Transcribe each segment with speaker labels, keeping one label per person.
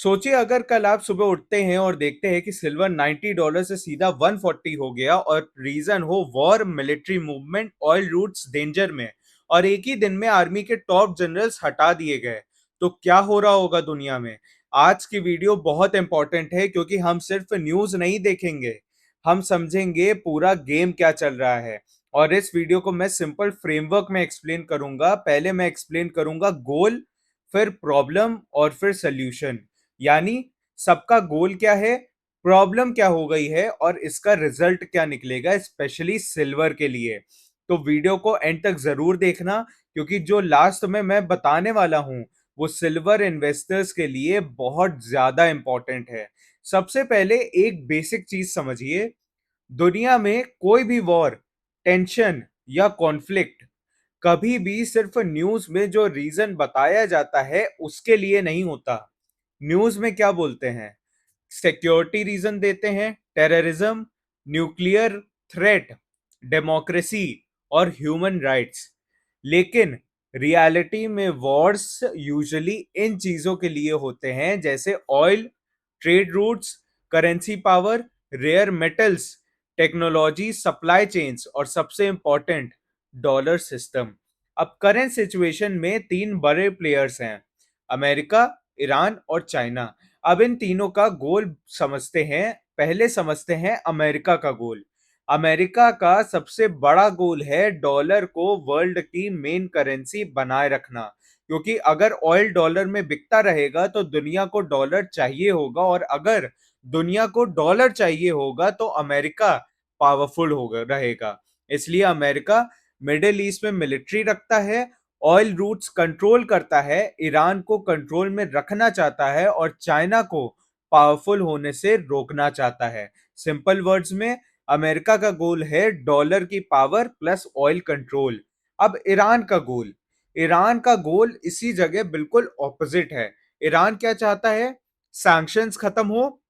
Speaker 1: सोचिए अगर कल आप सुबह उठते हैं और देखते हैं कि सिल्वर $90 से सीधा 140 हो गया और रीजन हो war, military movement, oil routes danger में, और एक ही दिन में आर्मी के टॉप जनरल्स हटा दिए गए, तो क्या हो रहा होगा दुनिया में। आज की वीडियो बहुत इंपॉर्टेंट है क्योंकि हम सिर्फ न्यूज नहीं देखेंगे, हम समझेंगे पूरा गेम क्या चल रहा है। और इस वीडियो को मैं सिंपल फ्रेमवर्क में एक्सप्लेन करूंगा। पहले मैं एक्सप्लेन करूंगा गोल, फिर प्रॉब्लम और फिर सोल्यूशन। यानी सबका गोल क्या है, प्रॉब्लम क्या हो गई है और इसका रिजल्ट क्या निकलेगा, स्पेशली सिल्वर के लिए। तो वीडियो को एंड तक जरूर देखना क्योंकि जो लास्ट में मैं बताने वाला हूं वो सिल्वर इन्वेस्टर्स के लिए बहुत ज्यादा इंपॉर्टेंट है। सबसे पहले एक बेसिक चीज समझिए, दुनिया में कोई भी वॉर, टेंशन या कॉन्फ्लिक्ट कभी भी सिर्फ न्यूज में जो रीजन बताया जाता है उसके लिए नहीं होता। न्यूज में क्या बोलते हैं, सिक्योरिटी रीजन देते हैं, टेररिज्म, न्यूक्लियर थ्रेट, डेमोक्रेसी और ह्यूमन राइट्स। लेकिन रियलिटी में वॉर्स यूजुअली इन चीजों के लिए होते हैं, जैसे oil, trade routes, currency power, rare metals, technology, supply chains और सबसे इंपॉर्टेंट डॉलर सिस्टम। अब करेंट सिचुएशन में तीन बड़े प्लेयर्स हैं, अमेरिका, ईरान और चाइना। अब इन तीनों का गोल समझते हैं। पहले समझते हैं अमेरिका का गोल। अमेरिका का सबसे बड़ा गोल है डॉलर को वर्ल्ड की मेन करेंसी बनाए रखना, क्योंकि अगर ऑयल डॉलर में बिकता रहेगा तो दुनिया को डॉलर चाहिए होगा, और अगर दुनिया को डॉलर चाहिए होगा तो अमेरिका पावरफुल होगा रहेगा। इसलिए अमेरिका मिडिल ईस्ट में मिलिट्री रखता है, ऑयल रूट्स कंट्रोल करता है, ईरान को कंट्रोल में रखना चाहता है और चाइना को पावरफुल होने से रोकना चाहता है। सिंपल वर्ड्स में अमेरिका का गोल है डॉलर की पावर प्लस ऑयल कंट्रोल। अब ईरान का गोल इसी जगह बिल्कुल ऑपोजिट है। ईरान क्या चाहता है, सैंक्शंस खत्म हो,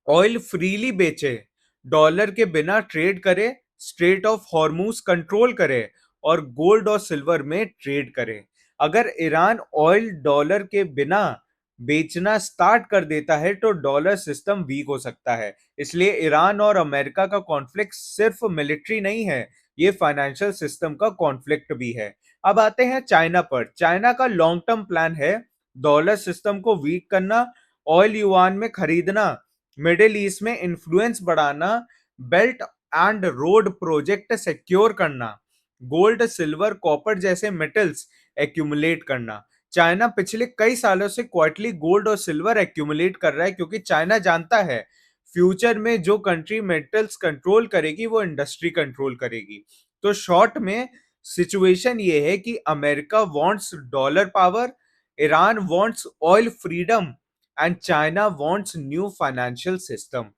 Speaker 1: ऑयल फ्रीली बेचे, डॉलर के बिना ट्रेड करे, स्ट्रेट ऑफ हॉर्मूज कंट्रोल करे और गोल्ड और सिल्वर में ट्रेड करे। अगर ईरान ऑयल डॉलर के बिना बेचना स्टार्ट कर देता है तो डॉलर सिस्टम वीक हो सकता है। इसलिए ईरान और अमेरिका का कॉन्फ्लिक्ट सिर्फ मिलिट्री नहीं है, ये फाइनेंशियल सिस्टम का कॉन्फ्लिक्ट भी है। अब आते हैं चाइना पर। चाइना का लॉन्ग टर्म प्लान है डॉलर सिस्टम को वीक करना, ऑयल युआन में खरीदना, मिडिल ईस्ट में इन्फ्लुएंस बढ़ाना, belt and road project secure करना, गोल्ड, सिल्वर, कॉपर जैसे मेटल्स एक्यूमुलेट करना। चाइना पिछले कई सालों से क्वाइटली गोल्ड और सिल्वर एक्यूमुलेट कर रहा है क्योंकि चाइना जानता है फ्यूचर में जो कंट्री मेटल्स कंट्रोल करेगी वो इंडस्ट्री कंट्रोल करेगी। तो शॉर्ट में सिचुएशन ये है कि America wants dollar power, Iran wants oil freedom and China wants new financial system.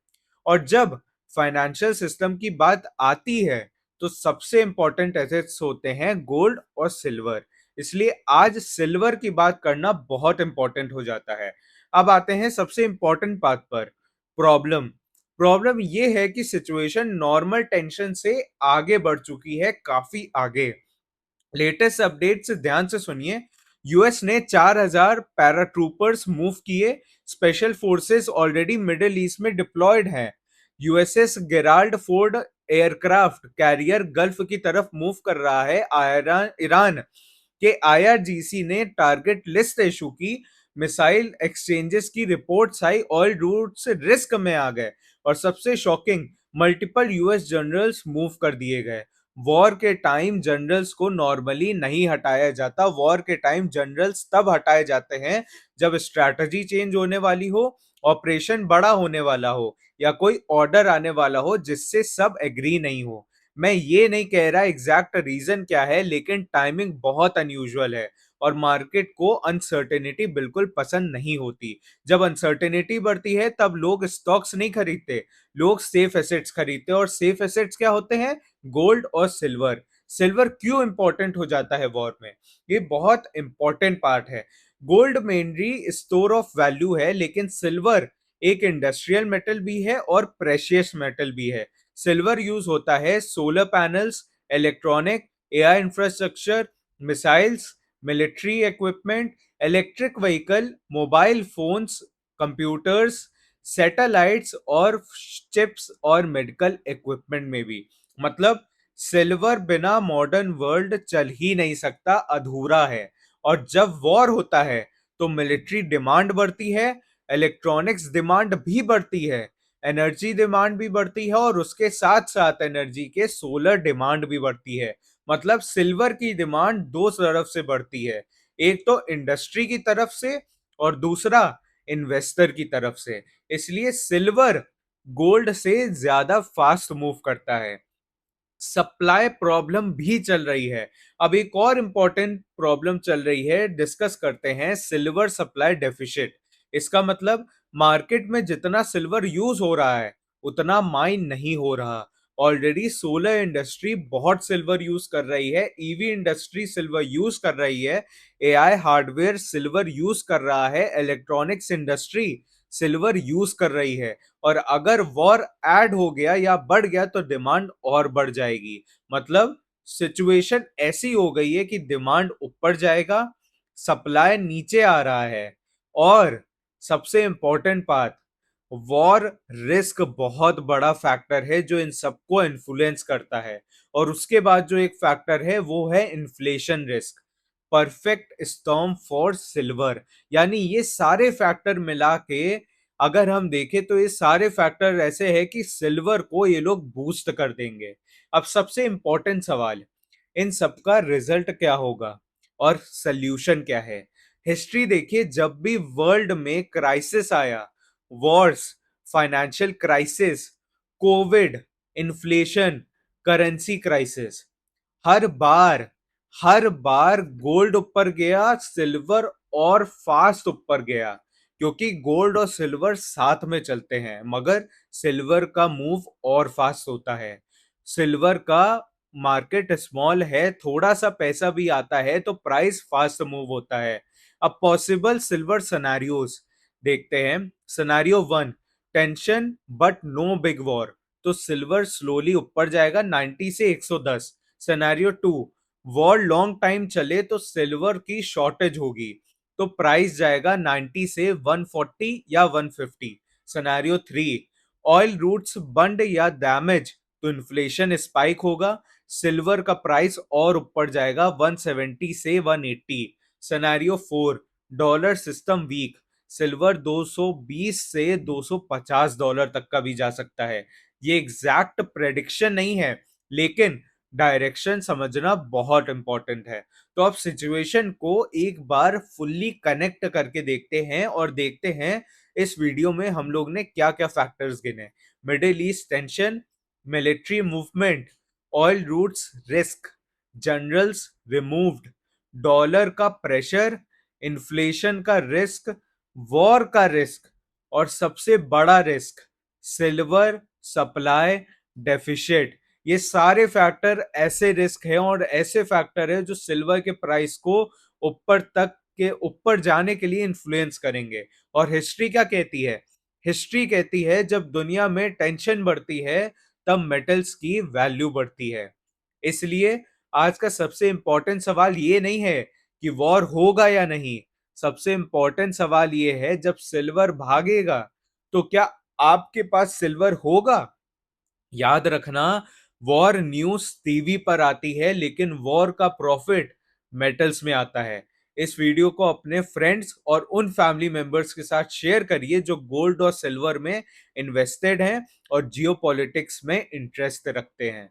Speaker 1: और जब फाइनेंशियल सिस्टम की बात आती है तो सबसे इंपॉर्टेंट एसेट्स होते हैं गोल्ड और सिल्वर। इसलिए आज सिल्वर की बात करना बहुत इंपॉर्टेंट हो जाता है। अब आते हैं सबसे इंपॉर्टेंट बात पर, प्रॉब्लम। प्रॉब्लम ये है कि सिचुएशन नॉर्मल टेंशन से आगे बढ़ चुकी है, काफी आगे। लेटेस्ट अपडेट से ध्यान से सुनिए। यूएस ने 4000 पैराट्रूपर्स मूव किए, special forces already middle east में डिप्लॉयड हैं। USS Gerald Ford aircraft carrier gulf की तरफ मूव कर रहा है। ईरान के आईआरजीसी ने टारगेट लिस्ट इशू की, मिसाइल एक्सचेंजेस की रिपोर्ट्स आई, ऑयल रूट्स रिस्क में आ गए और सबसे shocking, multiple US generals move कर दिए गए। वॉर के टाइम जनरल्स को नॉर्मली नहीं हटाया जाता। वॉर के टाइम जनरल्स तब हटाए जाते हैं जब स्ट्रैटेजी चेंज होने वाली हो, ऑपरेशन बड़ा होने वाला हो या कोई ऑर्डर आने वाला हो जिससे सब एग्री नहीं हो। मैं ये नहीं कह रहा एग्जैक्ट रीजन क्या है, लेकिन टाइमिंग बहुत अनयूजुअल है और मार्केट को अनसर्टेनिटी बिल्कुल पसंद नहीं होती। जब अनसर्टेनिटी बढ़ती है तब लोग स्टॉक्स नहीं खरीदते, लोग सेफ एसेट्स खरीदते हैं। और सेफ एसेट्स क्या होते हैं, गोल्ड और सिल्वर। सिल्वर क्यों इंपॉर्टेंट हो जाता है वॉर में, ये बहुत इंपॉर्टेंट पार्ट है। Gold mainly store of value है, लेकिन सिल्वर एक इंडस्ट्रियल मेटल भी है और प्रेशियस मेटल भी है। सिल्वर यूज होता है solar panels, electronic, AI infrastructure, missiles, military equipment, electric vehicle, mobile phones computers, satellites और चिप्स और मेडिकल इक्विपमेंट में भी। मतलब सिल्वर बिना मॉडर्न वर्ल्ड चल ही नहीं सकता, अधूरा है। और जब वॉर होता है तो मिलिट्री डिमांड बढ़ती है, इलेक्ट्रॉनिक्स डिमांड भी बढ़ती है, एनर्जी डिमांड भी बढ़ती है, और उसके साथ साथ एनर्जी के सोलर डिमांड भी बढ़ती है। मतलब सिल्वर की डिमांड दो तरफ से बढ़ती है, एक तो इंडस्ट्री की तरफ से और दूसरा इन्वेस्टर की तरफ से। इसलिए सिल्वर गोल्ड से ज्यादा फास्ट मूव करता है। सप्लाई प्रॉब्लम भी चल रही है। अब एक और इंपॉर्टेंट प्रॉब्लम चल रही है, डिस्कस करते हैं, सिल्वर सप्लाई डेफिसिट। इसका मतलब मार्केट में जितना सिल्वर यूज हो रहा है उतना माइन नहीं हो रहा। ऑलरेडी सोलर इंडस्ट्री बहुत सिल्वर यूज कर रही है, ईवी इंडस्ट्री सिल्वर यूज कर रही है, एआई हार्डवेयर सिल्वर यूज कर रहा है, इलेक्ट्रॉनिक्स इंडस्ट्री सिल्वर यूज कर रही है। और अगर वॉर ऐड हो गया या बढ़ गया तो डिमांड और बढ़ जाएगी। मतलब सिचुएशन ऐसी हो गई है कि डिमांड ऊपर जाएगा, सप्लाई नीचे आ रहा है। और सबसे इंपॉर्टेंट बात, वॉर रिस्क बहुत बड़ा फैक्टर है जो इन सबको इन्फ्लुएंस करता है। और उसके बाद जो एक फैक्टर है वो है inflation risk. Perfect storm for silver. यानी ये सारे फैक्टर मिला के अगर हम देखें तो ये सारे फैक्टर ऐसे हैं कि सिल्वर को ये लोग बूस्ट कर देंगे। अब सबसे इंपॉर्टेंट सवाल, इन सबका रिजल्ट क्या होगा और सल्यूशन क्या है। हिस्ट्री देखिए, जब भी वर्ल्ड में क्राइसिस आया, wars, financial crisis, Covid, inflation, currency crisis, हर बार हर बार गोल्ड ऊपर गया, सिल्वर और फास्ट ऊपर गया। क्योंकि गोल्ड और सिल्वर साथ में चलते हैं, मगर सिल्वर का मूव और फास्ट होता है। सिल्वर का मार्केट स्मॉल है, थोड़ा सा पैसा भी आता है तो प्राइस फास्ट मूव होता है। अब पॉसिबल सिल्वर सिनेरियोज देखते हैं। Scenario one, tension but no big war, तो सिल्वर स्लोली ऊपर जाएगा 90 से 110। Scenario two, war long time चले तो सिल्वर की शॉर्टेज होगी, तो प्राइस जाएगा 90 से 140 या 150। सिनेरियो थ्री, ऑयल रूट्स बंद या डैमेज, तो इन्फ्लेशन स्पाइक होगा, सिल्वर का प्राइस और ऊपर जाएगा 170 से 180। Scenario four, dollar system weak, silver 220 से 250 डॉलर तक का भी जा सकता है। ये एग्जैक्ट प्रेडिक्शन नहीं है, लेकिन डायरेक्शन समझना बहुत इंपॉर्टेंट है। तो अब सिचुएशन को एक बार फुल्ली कनेक्ट करके देखते हैं और देखते हैं इस वीडियो में हम लोग ने क्या क्या फैक्टर्स गिने। Middle East tension, military movement, oil routes risk, generals removed, dollar का प्रेशर, इन्फ्लेशन का रिस्क, वॉर का रिस्क, और सबसे बड़ा रिस्क सिल्वर सप्लाई डेफिशिट। ये सारे फैक्टर ऐसे रिस्क हैं और ऐसे फैक्टर है जो सिल्वर के प्राइस को ऊपर तक के ऊपर जाने के लिए इन्फ्लुएंस करेंगे। और हिस्ट्री क्या कहती है? हिस्ट्री कहती है जब दुनिया में टेंशन बढ़ती है तब मेटल्स की वैल्यू बढ़ती है। इसलिए आज का सबसे इंपॉर्टेंट सवाल ये नहीं है कि वॉर होगा या नहीं, सबसे इंपॉर्टेंट सवाल ये है जब सिल्वर भागेगा तो क्या आपके पास सिल्वर होगा। याद रखना, वॉर न्यूज टीवी पर आती है लेकिन वॉर का प्रॉफिट मेटल्स में आता है। इस वीडियो को अपने फ्रेंड्स और उन फैमिली मेंबर्स के साथ शेयर करिए जो गोल्ड और सिल्वर में इन्वेस्टेड हैं और जियोपॉलिटिक्स में इंटरेस्ट रखते हैं।